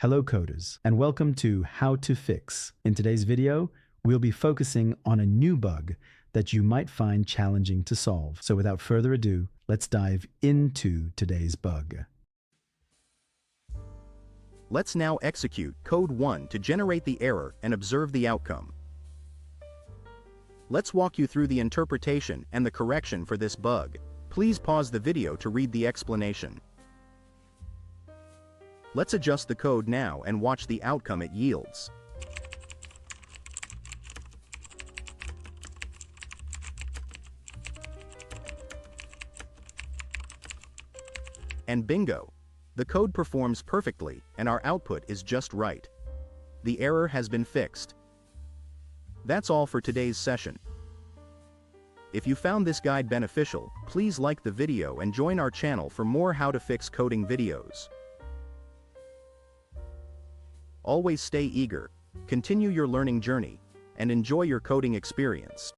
Hello coders, and welcome to How to Fix. In today's video, we'll be focusing on a new bug that you might find challenging to solve. So without further ado, let's dive into today's bug. Let's now execute code 1 to generate the error and observe the outcome. Let's walk you through the interpretation and the correction for this bug. Please pause the video to read the explanation. Let's adjust the code now and watch the outcome it yields. And bingo! The code performs perfectly and our output is just right. The error has been fixed. That's all for today's session. If you found this guide beneficial, please like the video and join our channel for more how to fix coding videos. Always stay eager, continue your learning journey, and enjoy your coding experience.